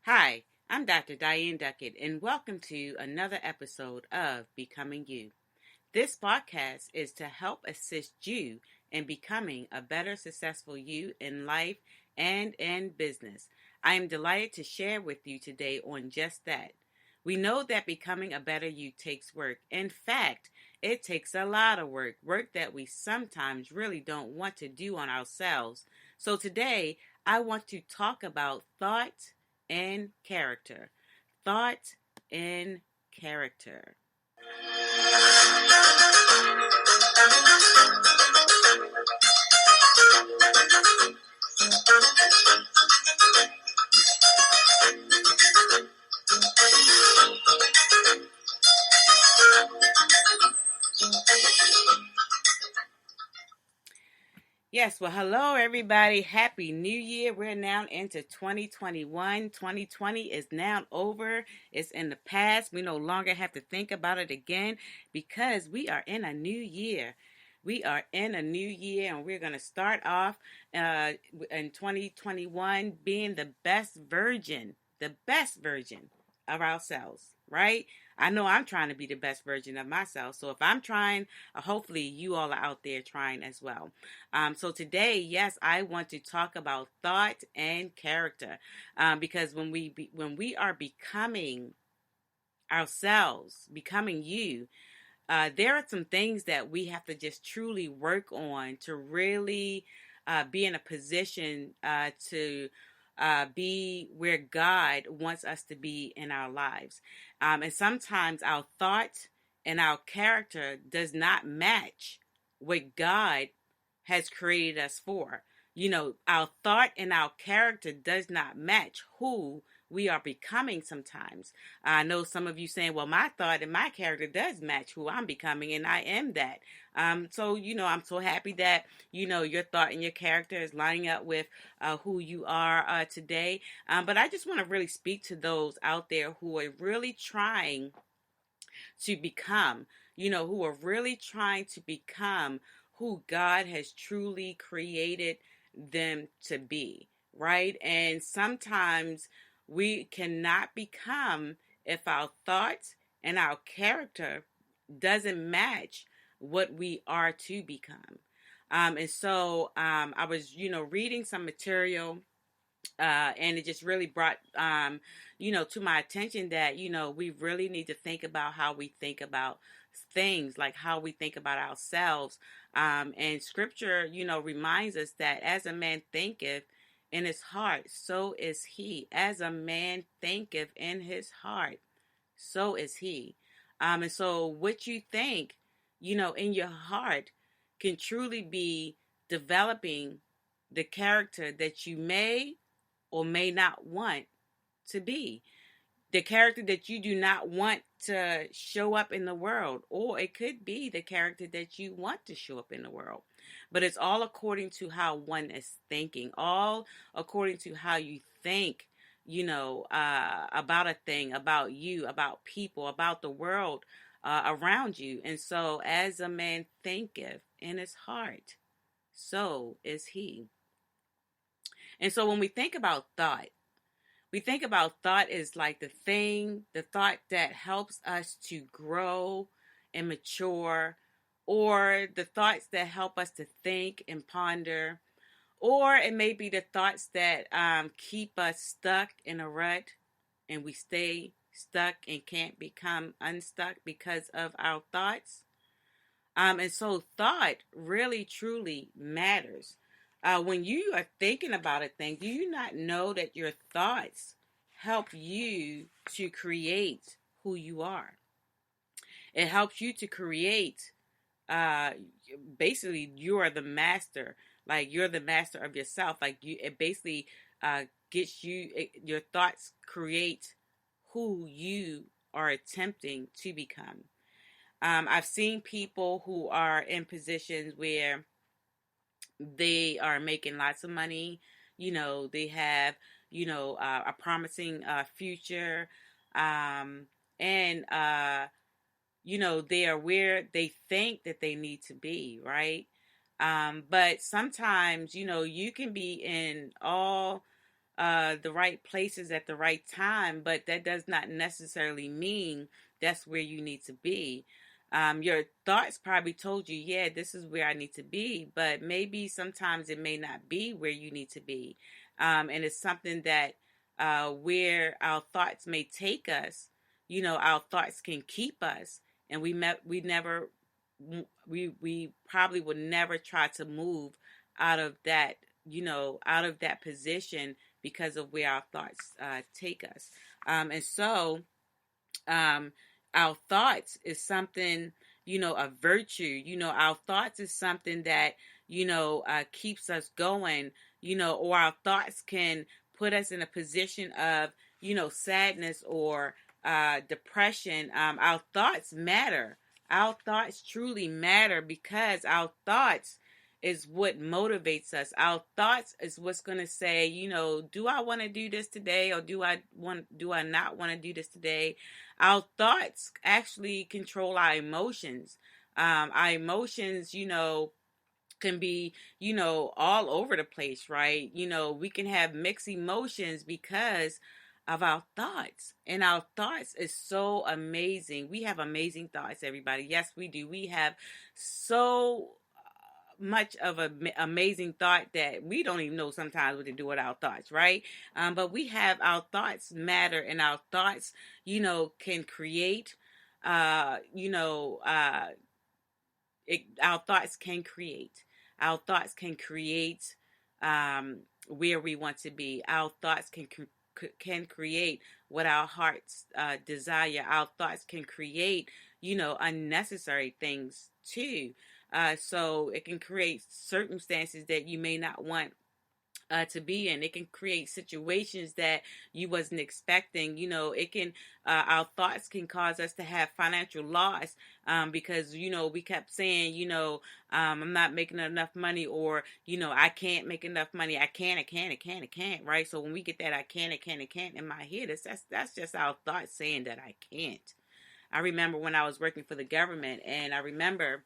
Hi, I'm Dr. Diane Duckett, and welcome to another episode of Becoming You. This podcast is to help assist you in becoming a better, successful you in life and in business. I am delighted to share with you today on just that. We know that becoming a better you takes work. In fact, it takes a lot of work that we sometimes really don't want to do on ourselves. So today, I want to talk about thought and character. Thought and character. Yes, well, hello, everybody. Happy New Year. We're now into 2021. 2020 is now over. It's in the past. We no longer have to think about it again because we are in a new year. We are in a new year, and we're going to start off in 2021 being the best version of ourselves, right? I know I'm trying to be the best version of myself. So if I'm trying, hopefully you all are out there trying as well. So today, yes, I want to talk about thought and character, because when we are becoming ourselves, becoming you, there are some things that we have to just truly work on to really be in a position to be where God wants us to be in our lives. And sometimes our thought and our character does not match what God has created us for. You know, our thought and our character does not match who we are becoming sometimes. I know some of you saying, well, my thought and my character does match who I'm becoming, and I am that. So, I'm so happy that, your thought and your character is lining up with who you are today. But I just want to really speak to those out there who are really trying to become, who are really trying to become who God has truly created them to be, right? And sometimes we cannot become if our thoughts and our character doesn't match what we are to become. And so I was, reading some material, and it just really brought, to my attention that, we really need to think about how we think about things, like how we think about ourselves. And scripture, reminds us that as a man thinketh in his heart, so is he. As a man thinketh in his heart, so is he. And so what you think, in your heart can truly be developing the character that you may or may not want to be. The character that you do not want to show up in the world, or it could be the character that you want to show up in the world. But it's all according to how one is thinking, all according to how you think, about a thing, about you, about people, about the world around you. And so, as a man thinketh in his heart, so is he. And so, when we think about thought as like the thought that helps us to grow and mature, or the thoughts that help us to think and ponder, or it may be the thoughts that keep us stuck in a rut and we stay stuck and can't become unstuck because of our thoughts. And so thought really truly matters. When you are thinking about a thing, do you not know that your thoughts help you to create who you are? It helps you to create, uh, basically, you are the master. Like, you're the master of yourself. Like, it basically gets you, your thoughts create who you are attempting to become. I've seen people who are in positions where they are making lots of money. They have, a promising future. Um, and they are where they think that they need to be, right? But sometimes, you can be in all the right places at the right time, but that does not necessarily mean that's where you need to be. Your thoughts probably told you, yeah, this is where I need to be, but maybe sometimes it may not be where you need to be. And it's something that where our thoughts may take us, our thoughts can keep us, and we probably would never try to move out of that, out of that position because of where our thoughts take us. And so, um, our thoughts is something, a virtue. Our thoughts is something that, keeps us going, or our thoughts can put us in a position of, sadness or depression. Our thoughts matter. Our thoughts truly matter because our thoughts is what motivates us. Our thoughts is what's going to say, do I want to do this today, or do I not want to do this today? Our thoughts actually control our emotions. Our emotions, can be, all over the place, right? We can have mixed emotions because of our thoughts. And our thoughts is so amazing. We have amazing thoughts, everybody. Yes, we do. We have so much of an amazing thought that we don't even know sometimes what to do with our thoughts, right? But we have, our thoughts matter, and our thoughts, can create, uh, you know, uh, our thoughts can create. Our thoughts can create where we want to be. Our thoughts can create what our hearts desire. Our thoughts can create, unnecessary things too. So it can create circumstances that you may not want to be in. It can create situations that you wasn't expecting. It can, our thoughts can cause us to have financial loss, because, we kept saying, I'm not making enough money, or, I can't make enough money. I can't, right? So when we get that, I can't in my head, that's just our thoughts saying that I can't. I remember when I was working for the government, and I remember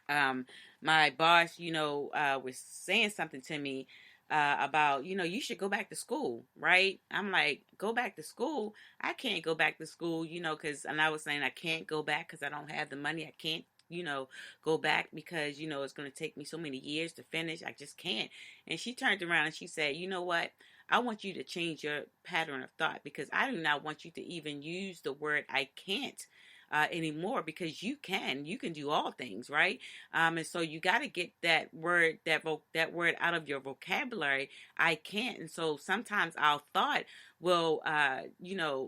um, my boss, was saying something to me about, you should go back to school, right? I'm like, go back to school? I can't go back to school, and I was saying I can't go back because I don't have the money. I can't, go back because, it's going to take me so many years to finish. I just can't. And she turned around and she said, you know what? I want you to change your pattern of thought, because I do not want you to even use the word I can't anymore, because you can do all things, right? And so you got to get that word, that word out of your vocabulary. I can't. And so sometimes our thought will,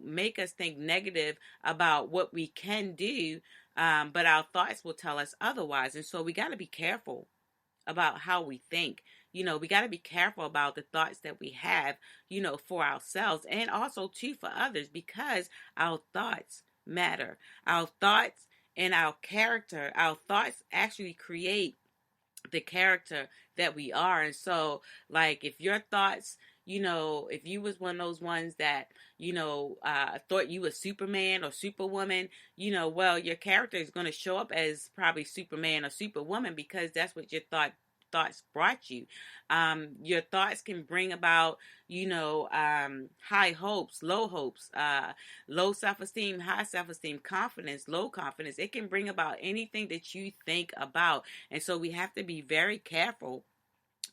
make us think negative about what we can do, but our thoughts will tell us otherwise. And so we got to be careful about how we think. We got to be careful about the thoughts that we have, for ourselves, and also too for others, because our thoughts matter. Our thoughts and our thoughts actually create the character that we are. And so, like, if your thoughts, if you was one of those ones that, thought you was Superman or Superwoman, well, your character is going to show up as probably Superman or Superwoman, because that's what your thoughts brought you. Your thoughts can bring about, high hopes, low self-esteem, high self-esteem, confidence, low confidence. It can bring about anything that you think about. And so we have to be very careful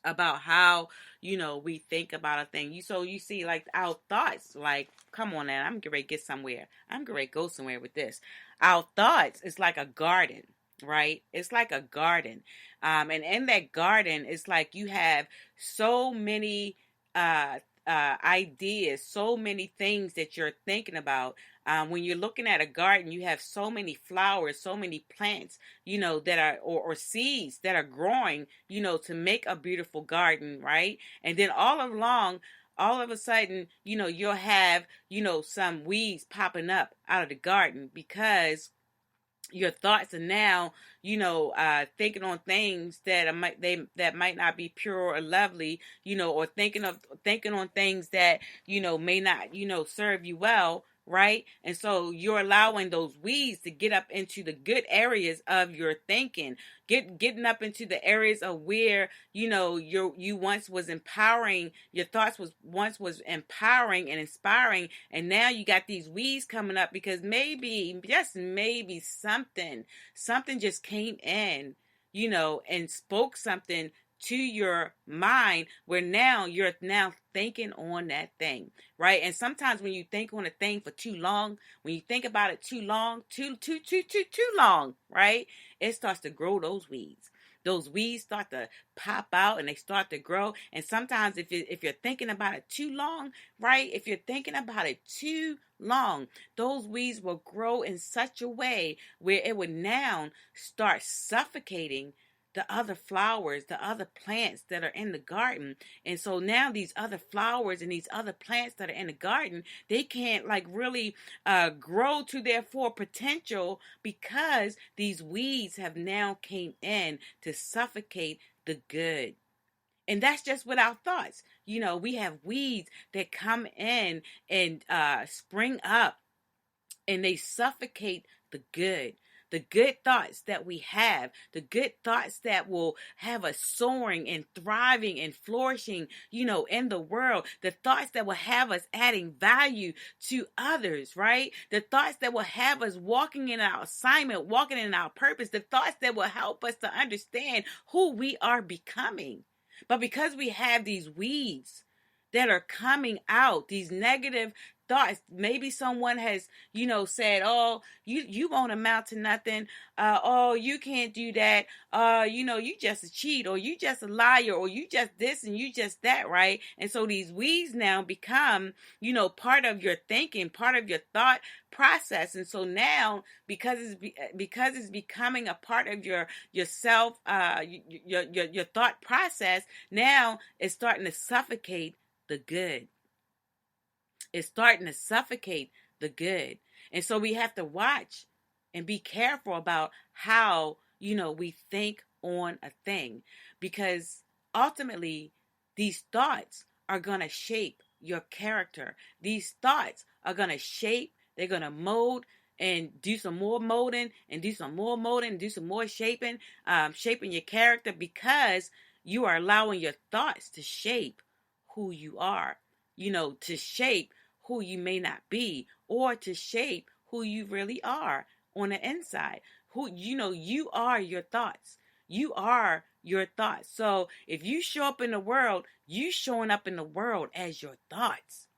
about how, we think about a thing. You see, like, our thoughts, like, come on now, I'm getting ready to get somewhere. I'm getting ready to go somewhere with this. Our thoughts is like a garden, right? It's like a garden. And in that garden, it's like you have so many ideas, so many things that you're thinking about. When you're looking at a garden, you have so many flowers, so many plants, that are, or seeds that are growing, to make a beautiful garden, right? And then all of a sudden, you'll have, some weeds popping up out of the garden, because your thoughts are now, thinking on things that might not be pure or lovely, or thinking on things that, may not, serve you well, right? And so you're allowing those weeds to get up into the good areas of your thinking, getting up into the areas of where you once was empowering. Your thoughts was once was empowering and inspiring, and now you got these weeds coming up because maybe, just maybe, something just came in, and spoke something to your mind, where now you're now thinking on that thing, right? And sometimes when you think on a thing for too long, when you think about it too long, too long, right, it starts to grow those weeds. Those weeds start to pop out and they start to grow. And sometimes if you're thinking about it too long, right, if you're thinking about it too long, those weeds will grow in such a way where it would now start suffocating the other flowers, the other plants that are in the garden. And so now these other flowers and these other plants that are in the garden, they can't like really grow to their full potential because these weeds have now came in to suffocate the good. And that's just with our thoughts. We have weeds that come in and spring up, and they suffocate the good. The good thoughts that we have, the good thoughts that will have us soaring and thriving and flourishing, in the world. The thoughts that will have us adding value to others, right? The thoughts that will have us walking in our assignment, walking in our purpose. The thoughts that will help us to understand who we are becoming. But because we have these weeds that are coming out, these negative thoughts, maybe someone has, said, oh, you won't amount to nothing. Oh, you can't do that. You just a cheat, or you just a liar, or you just this and you just that, right? And so these weeds now become, part of your thinking, part of your thought process. And so now, because it's becoming a part of your self, your thought process, now it's starting to suffocate the good. It's starting to suffocate the good. And so we have to watch and be careful about how, we think on a thing, because ultimately these thoughts are going to shape your character. These thoughts are going to shape, they're going to mold and do some more molding and do some more molding and do some more shaping your character, because you are allowing your thoughts to shape who you are, to shape who you may not be, or to shape who you really are on the inside. You are your thoughts. You are your thoughts. So if you show up in the world, you showing up in the world as your thoughts.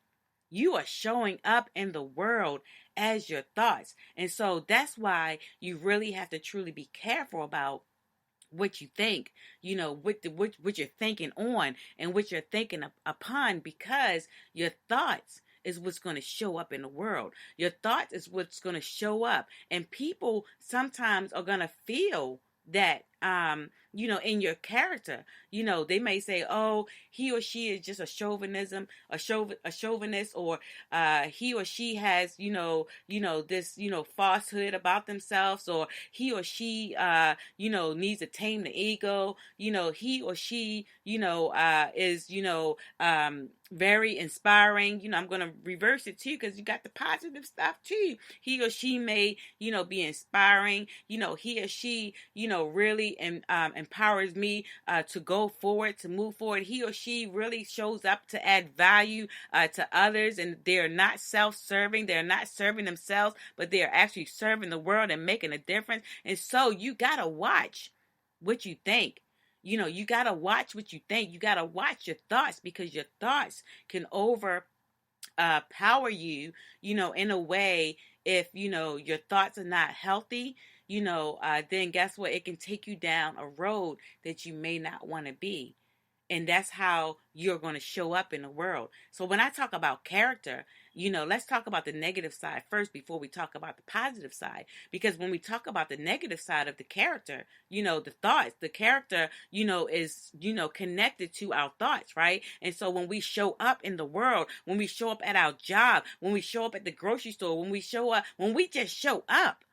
You are showing up in the world as your thoughts. And so that's why you really have to truly be careful about what you think, what you're thinking on and what you're thinking upon, because your thoughts is what's going to show up in the world. Your thoughts is what's going to show up, and people sometimes are going to feel that in your character. They may say, oh, he or she is just a chauvinist, or he or she has this falsehood about themselves, or he or she needs to tame the ego. He or she is very inspiring. I'm going to reverse it too, because you got the positive stuff too. He or she may be inspiring. He or she really empowers me to go forward, to move forward. He or she really shows up to add value to others, and they're not self-serving. They're not serving themselves, but they are actually serving the world and making a difference. And so you gotta watch what you think. You gotta watch what you think. You gotta watch your thoughts, because your thoughts can power you, in a way. If your thoughts are not healthy, then guess what? It can take you down a road that you may not want to be. And that's how you're going to show up in the world. So when I talk about character, let's talk about the negative side first before we talk about the positive side. Because when we talk about the negative side of the character, the thoughts, the character, is, connected to our thoughts, right? And so when we show up in the world, when we show up at our job, when we show up at the grocery store, when we just show up,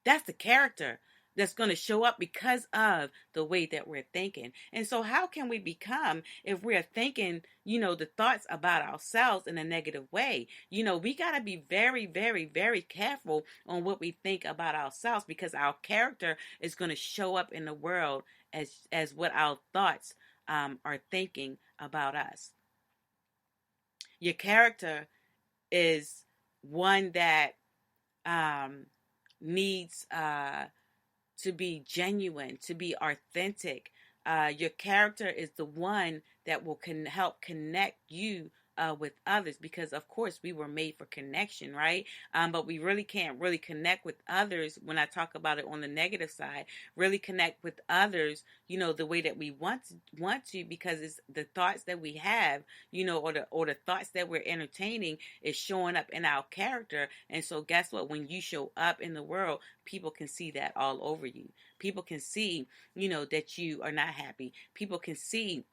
that's the character. that's going to show up because of the way that we're thinking. And so how can we become if we're thinking, the thoughts about ourselves in a negative way? We got to be very, very, very careful on what we think about ourselves, because our character is going to show up in the world as what our thoughts are thinking about us. Your character is one that um, needs to be genuine, to be authentic. Your character is the one that will help connect you with others, because of course we were made for connection, right? But we really can't really connect with others, when I talk about it on the negative side, really connect with others, the way that we want to, because it's the thoughts that we have, or the thoughts that we're entertaining is showing up in our character. And so guess what? When you show up in the world, people can see that all over you. People can see, that you are not happy. People can see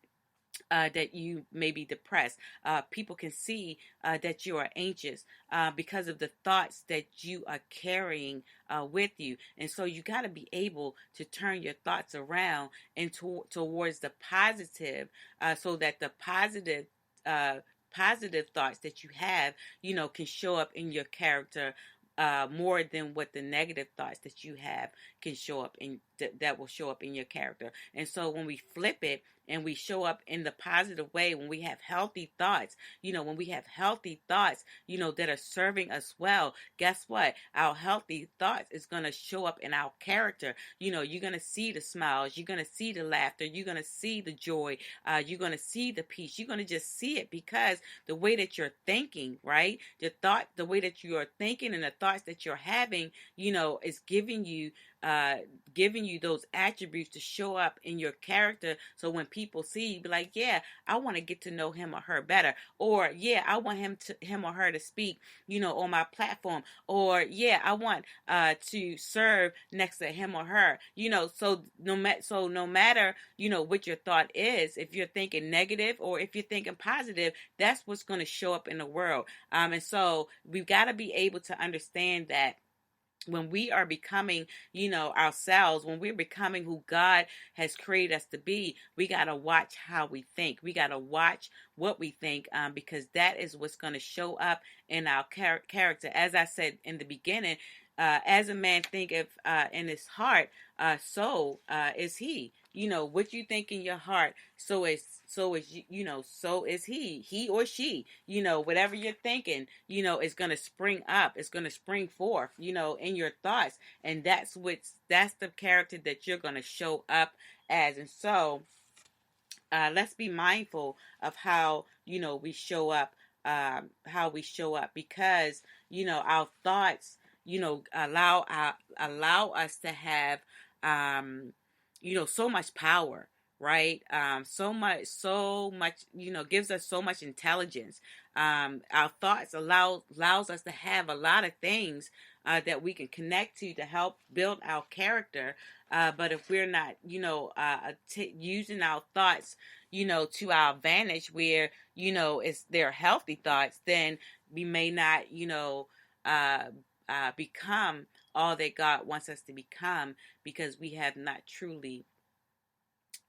that you may be depressed. People can see that you are anxious because of the thoughts that you are carrying with you. And so you got to be able to turn your thoughts around and towards the positive, so that the uh, positive thoughts that you have, can show up in your character. More than what the negative thoughts that you have can show up in, that will show up in your character. And so when we flip it and we show up in the positive way, when we have healthy thoughts, when we have healthy thoughts, that are serving us well, guess what? Our healthy thoughts is going to show up in our character. You're going to see the smiles, you're going to see the laughter, you're going to see the joy, you're going to see the peace. You're going to just see it because the way that you're thinking, right? The way that you are thinking and the thoughts that you're having, is giving you those attributes to show up in your character. So when people see you, be like, yeah, I want to get to know him or her better, or yeah, I want him or her to speak, on my platform, or yeah, I want to serve next to him or her. So no matter what your thought is, if you're thinking negative or if you're thinking positive, that's what's going to show up in the world. And so we've got to be able to understand that when we are becoming, ourselves, when we're becoming who God has created us to be, we got to watch how we think. We got to watch what we think, because that is what's going to show up in our character. As I said in the beginning, as a man thinketh in his heart, so is he. What you think in your heart, so is he or she. Whatever you're thinking, is gonna spring up. It's gonna spring forth, in your thoughts, and that's the character that you're gonna show up as. And so let's be mindful of how we show up, because our thoughts allow us to have so much power, right? So much gives us so much intelligence. Our thoughts allows us to have a lot of things that we can connect to help build our character. But if we're not, using our thoughts, to our advantage, where it's their healthy thoughts, then we may not, uh, become all that God wants us to become, because we have not truly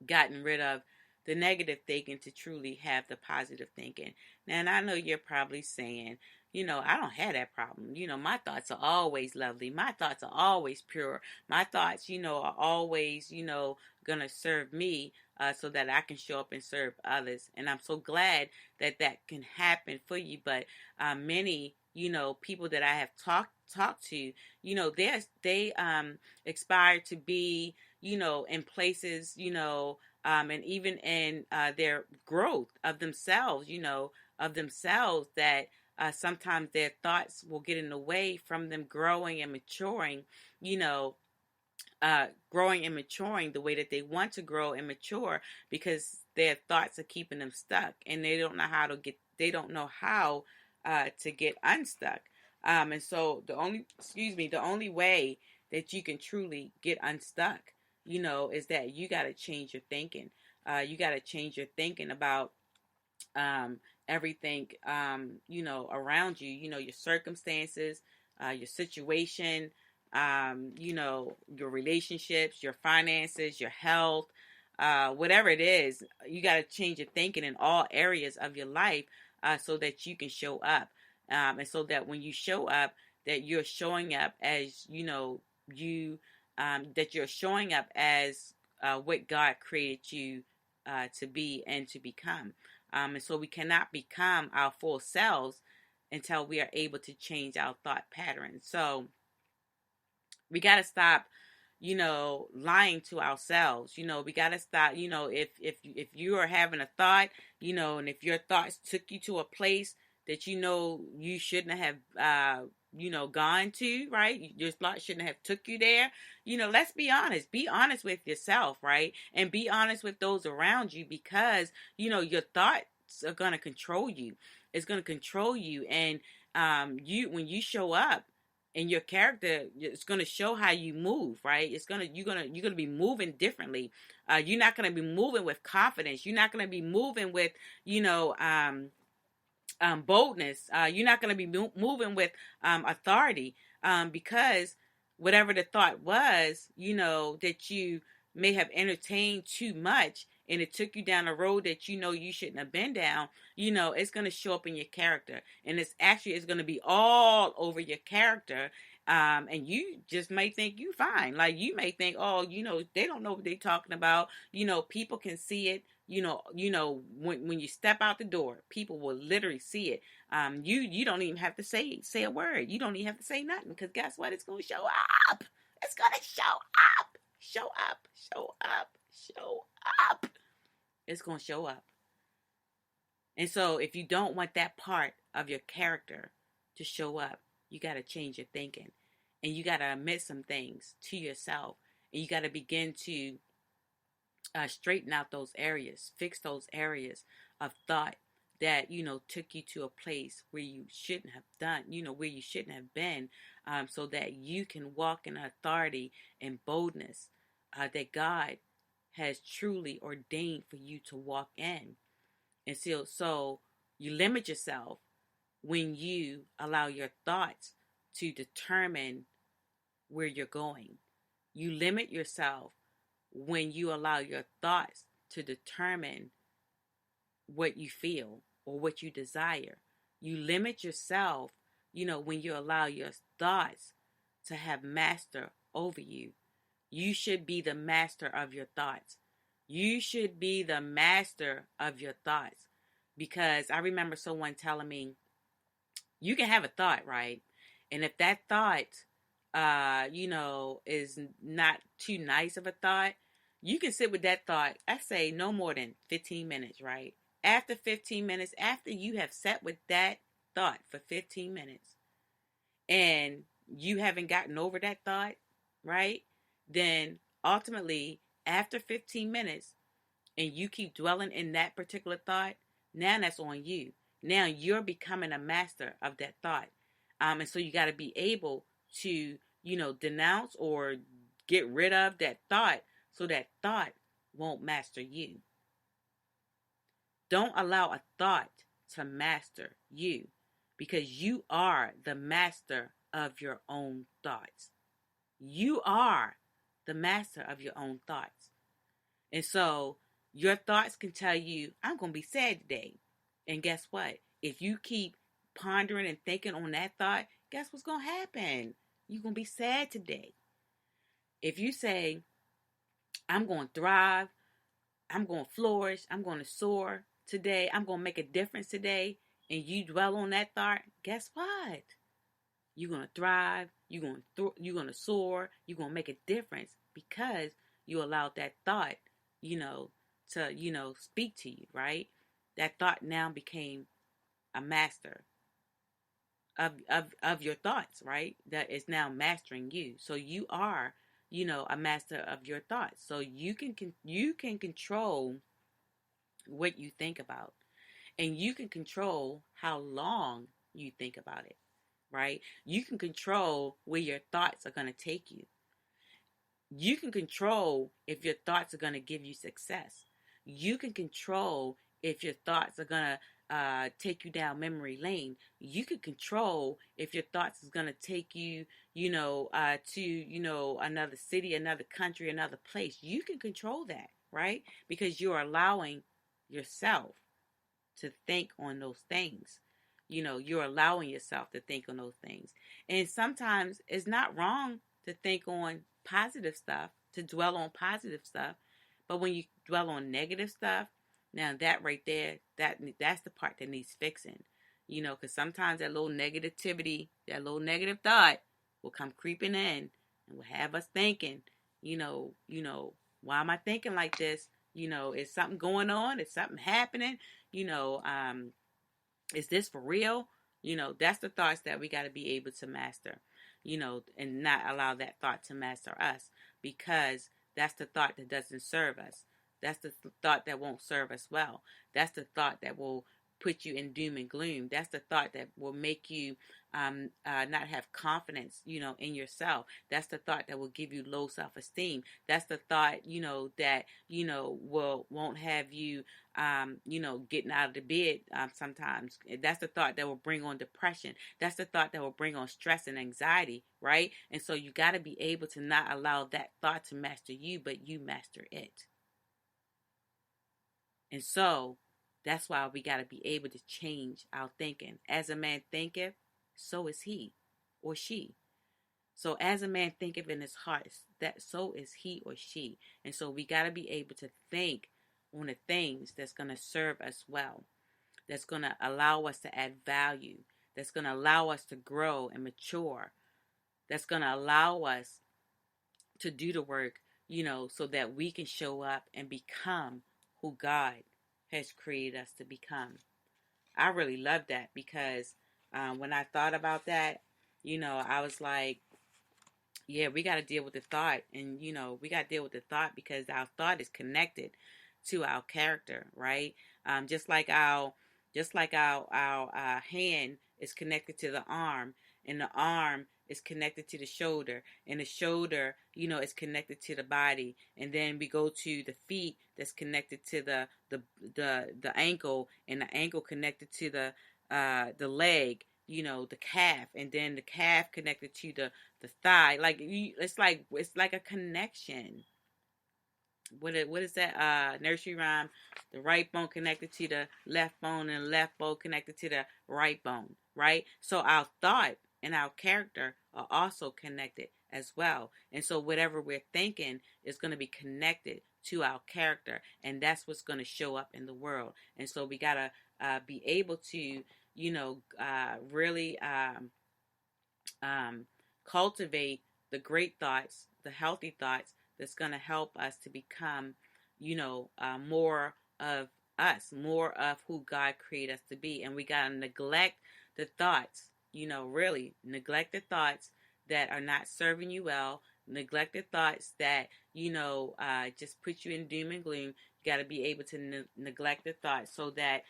gotten rid of the negative thinking to truly have the positive thinking. Now, and I know you're probably saying, I don't have that problem. My thoughts are always lovely. My thoughts are always pure. My thoughts, are always, going to serve me, so that I can show up and serve others. And I'm so glad that that can happen for you. But many, people that I have talked to, they aspire to be, in places, and even in their growth of themselves, that sometimes their thoughts will get in the way from them growing and maturing, you know, growing and maturing the way that they want to grow and mature, because their thoughts are keeping them stuck, and they don't know how to get unstuck. And so the only way that you can truly get unstuck, is that you got to change your thinking. You got to change your thinking about everything, around you, your circumstances, your situation, your relationships, your finances, your health, whatever it is. You got to change your thinking in all areas of your life, so that you can show up, and so that when you show up, that you're showing up as you that you're showing up as what God created you to be and to become. And so we cannot become our full selves until we are able to change our thought patterns. So we got to stop, lying to ourselves. We got to stop, if you are having a thought, and if your thoughts took you to a place that you shouldn't have gone to, right? Your thoughts shouldn't have took you there. Let's be honest. Be honest with yourself, right? And be honest with those around you, because your thoughts are going to control you. It's going to control you. And you when you show up, and your character, it's going to show how you move, right? You're going to be moving differently. You're not going to be moving with confidence. You're not going to be moving with boldness. You're not going to be moving with authority, because whatever the thought was, that you may have entertained too much, and it took you down a road that you shouldn't have been down. It's going to show up in your character, and it's going to be all over your character. And you just may think you fine. Like, you may think, oh, they don't know what they're talking about. People can see it. When you step out the door, people will literally see it. You don't even have to say a word. You don't even have to say nothing, because guess what? It's going to show up. It's going to show up. Show up. Show up. Show up. It's going to show up. And so if you don't want that part of your character to show up, you got to change your thinking, and you got to admit some things to yourself, and you got to begin to straighten out those areas, fix those areas of thought that took you to a place where you shouldn't have done, where you shouldn't have been, so that you can walk in authority and boldness that God has truly ordained for you to walk in. And so you limit yourself when you allow your thoughts to determine where you're going. You limit yourself when you allow your thoughts to determine what you feel or what you desire. You limit yourself, when you allow your thoughts to have master over you. You should be the master of your thoughts. You should be the master of your thoughts. Because I remember someone telling me, you can have a thought, right? And if that thought, is not too nice of a thought, you can sit with that thought, I say no more than 15 minutes, right? After 15 minutes, after you have sat with that thought for 15 minutes, and you haven't gotten over that thought, right? Then ultimately, after 15 minutes, and you keep dwelling in that particular thought, now that's on you. Now you're becoming a master of that thought. And so you got to be able to, denounce or get rid of that thought, so that thought won't master you. Don't allow a thought to master you, because you are the master of your own thoughts. You are the master of your own thoughts. And so your thoughts can tell you, I'm going to be sad today. And guess what? If you keep pondering and thinking on that thought, guess what's going to happen? You're going to be sad today. If you say, I'm going to thrive, I'm going to flourish, I'm going to soar today, I'm going to make a difference today, and you dwell on that thought, guess what? You're going to thrive, you're going to soar, you're going to make a difference, because you allowed that thought, to, speak to you, right? That thought now became a master of your thoughts, right? That is now mastering you. So you are, a master of your thoughts. So you can control what you think about, and you can control how long you think about it, right? You can control where your thoughts are going to take you. You can control if your thoughts are going to give you success. You can control if your thoughts are going to take you down memory lane. You can control if your thoughts is going to take you, to, another city, another country, another place. You can control that, right? Because you're allowing yourself to think on those things. You're allowing yourself to think on those things. And sometimes it's not wrong to think on positive stuff, to dwell on positive stuff. But when you dwell on negative stuff, now that right there, that's the part that needs fixing. Because sometimes that little negativity, that little negative thought will come creeping in and will have us thinking, why am I thinking like this? Is something going on? Is something happening? you know, um, is this for real? That's the thoughts that we got to be able to master, and not allow that thought to master us, because that's the thought that doesn't serve us. That's the thought that won't serve us well. That's the thought that will put you in doom and gloom. That's the thought that will make you not have confidence, in yourself. That's the thought that will give you low self-esteem. That's the thought, that, won't have you, getting out of the bed sometimes. That's the thought that will bring on depression. That's the thought that will bring on stress and anxiety, right? And so you got to be able to not allow that thought to master you, but you master it. And so that's why we got to be able to change our thinking. As a man thinketh, so is he or she. So as a man thinketh in his heart, that so is he or she. And so we got to be able to think on the things that's going to serve us well, that's going to allow us to add value, that's going to allow us to grow and mature, that's going to allow us to do the work, so that we can show up and become who God has created us to become. I really love that, because when I thought about that, I was like, yeah, we got to deal with the thought. And, we got to deal with the thought, because our thought is connected to our character, right? Just like our hand is connected to the arm, and the arm is connected to the shoulder, and the shoulder, is connected to the body, and then we go to the feet, that's connected to the ankle, and the ankle connected to the leg, the calf, and then the calf connected to the thigh. Like it's like a connection. What is that nursery rhyme? The right bone connected to the left bone, and the left bone connected to the right bone, right? So our thought and our character are also connected as well. And so whatever we're thinking is going to be connected to our character, and that's what's going to show up in the world. And so we got to be able to, really cultivate the great thoughts, the healthy thoughts, that's going to help us to become, more of us, more of who God created us to be. And we got to neglect the thoughts, really neglect the thoughts that are not serving you well, neglect the thoughts that, just put you in doom and gloom. You got to be able to neglect the thoughts, so that,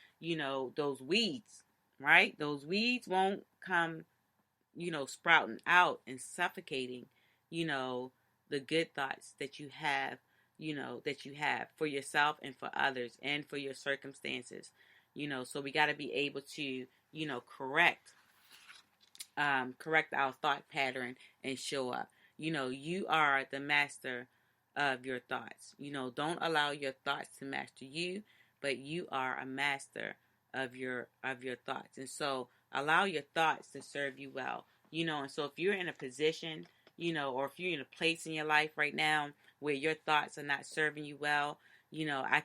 those weeds, right? Those weeds won't come, sprouting out and suffocating, the good thoughts that you have for yourself and for others and for your circumstances. So we got to be able to, correct our thought pattern and show up. You are the master of your thoughts. Don't allow your thoughts to master you, but you are a master of your thoughts. And so allow your thoughts to serve you well. And so if you're in a position, or if you're in a place in your life right now where your thoughts are not serving you well, I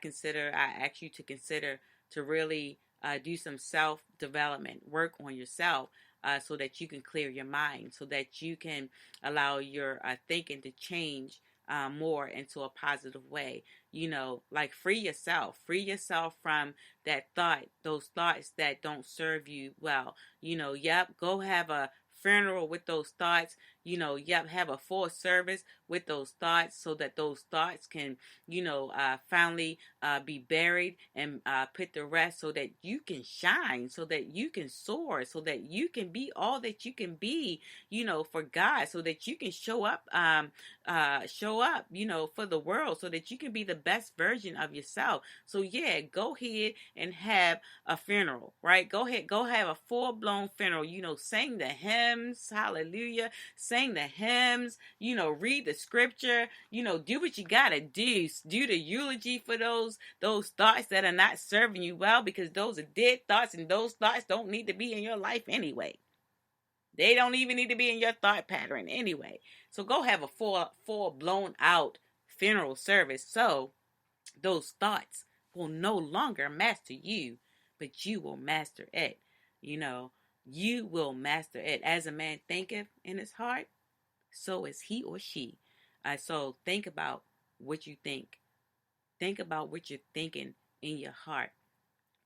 ask you to consider to really do some self development, work on yourself, so that you can clear your mind, so that you can allow your thinking to change more into a positive way. Like free yourself from those thoughts that don't serve you well. Yep, go have a funeral with those thoughts. have a full service with those thoughts so that those thoughts can, finally be buried and put to rest so that you can shine, so that you can soar, so that you can be all that you can be, for God, so that you can show up, for the world, so that you can be the best version of yourself. So yeah, go ahead and have a funeral, right? Go have a full blown funeral, sing the hymns, hallelujah, sing the hymns, read the scripture, do what you gotta do the eulogy for those thoughts that are not serving you well, because those are dead thoughts, and those thoughts don't need to be in your life anyway. They don't even need to be in your thought pattern anyway. So go have a full blown out funeral service so those thoughts will no longer master you, but you will master it. You will master it. As a man thinketh in his heart, so is he or she. So think about what you think. Think about what you're thinking in your heart.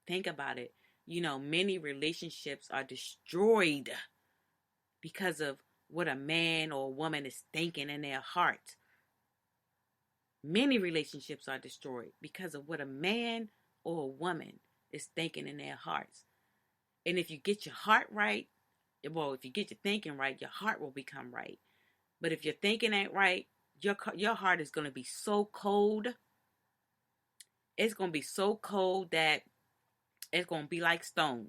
Think about it. Many relationships are destroyed because of what a man or a woman is thinking in their heart. Many relationships are destroyed because of what a man or a woman is thinking in their hearts. And if you get your heart right, if you get your thinking right, your heart will become right. But if your thinking ain't right, your heart is going to be so cold. It's going to be so cold that it's going to be like stone.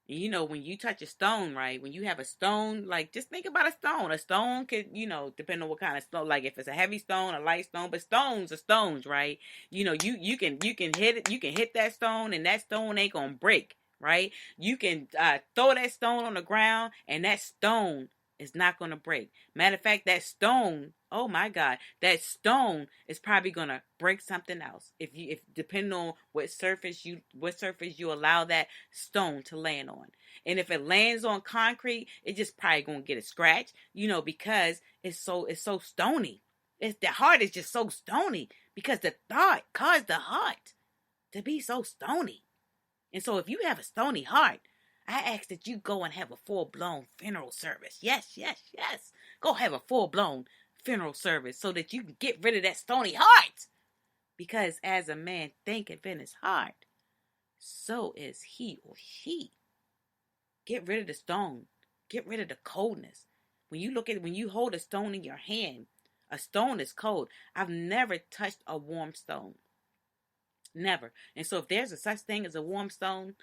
And when you touch a stone, right? When you have a stone, like, just think about a stone. A stone could, depend on what kind of stone. Like, if it's a heavy stone, a light stone, but stones are stones, right? You can hit it. You can hit that stone, and that stone ain't gonna break, right? You can throw that stone on the ground, and that stone is not gonna break. Matter of fact, that stone, oh my God, that stone is probably gonna break something else. If depending on what surface you allow that stone to land on. And if it lands on concrete, it just probably gonna get a scratch, because it's so stony. The heart is just so stony because the thought caused the heart to be so stony. And so if you have a stony heart, I ask that you go and have a full-blown funeral service. Yes, yes, yes. Go have a full-blown funeral service so that you can get rid of that stony heart. Because as a man thinketh in his heart, so is he or she. Get rid of the stone. Get rid of the coldness. When you hold a stone in your hand, a stone is cold. I've never touched a warm stone. Never. And so if there's a such thing as a warm stone,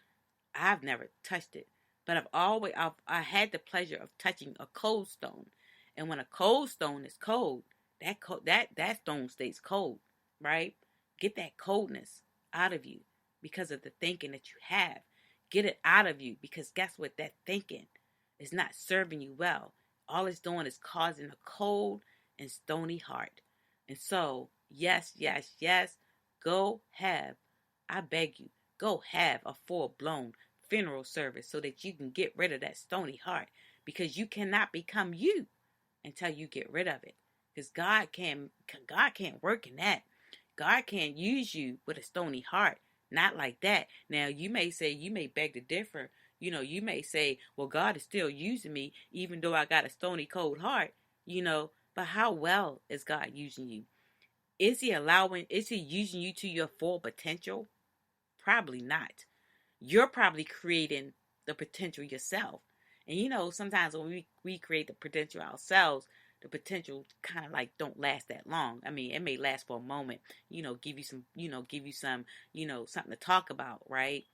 I've never touched it, but I had the pleasure of touching a cold stone, and when a cold stone is cold, that stone stays cold, right? Get that coldness out of you because of the thinking that you have. Get it out of you because guess what? That thinking is not serving you well. All it's doing is causing a cold and stony heart. And so, yes, yes, yes, I beg you, go have a full-blown funeral service so that you can get rid of that stony heart, because you cannot become you until you get rid of it, because God can't work in that. God can't use you with a stony heart, not like that. Now you may beg to differ. You may say, well, God is still using me even though I got a stony cold heart, but how well is God using you? Is he using you to your full potential? Probably not. You're probably creating the potential yourself. And sometimes when we create the potential ourselves, the potential kind of like don't last that long. I mean, it may last for a moment, give you some, something to talk about, right?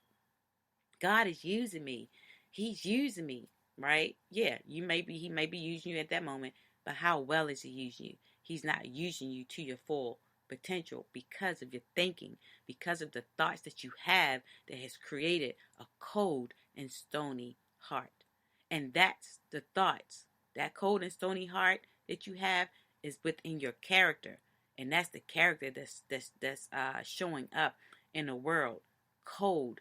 God is using me. He's using me, right? Yeah, he may be using you at that moment, but how well is he using you? He's not using you to your full potential because of your thinking, because of the thoughts that you have that has created a cold and stony heart. And that's the thoughts. That cold and stony heart that you have is within your character. And that's the character that's showing up in the world. Cold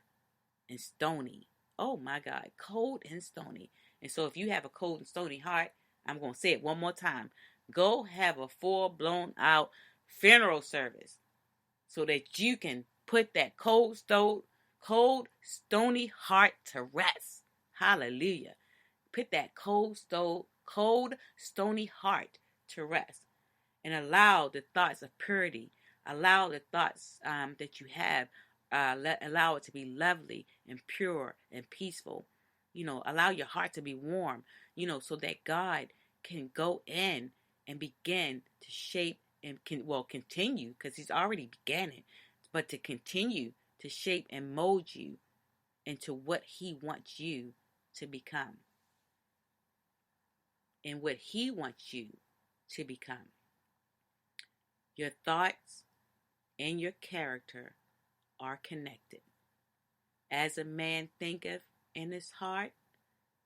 and stony. Oh my God, cold and stony. And so if you have a cold and stony heart, I'm going to say it one more time. Go have a full blown out funeral service so that you can put that cold, stony heart to rest. Hallelujah. Put that cold, cold, stony heart to rest and allow the thoughts of purity, allow the thoughts that you have, allow it to be lovely and pure and peaceful. Allow your heart to be warm, so that God can go in and begin to shape and continue, because He's already began it, but to continue to shape and mold you into what He wants you to become and what He wants you to become. Your thoughts and your character are connected. As a man thinketh in his heart,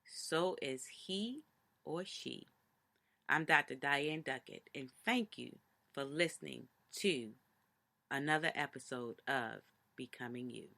so is he or she. I'm Dr. Diane Duckett, and thank you for listening to another episode of Becoming You.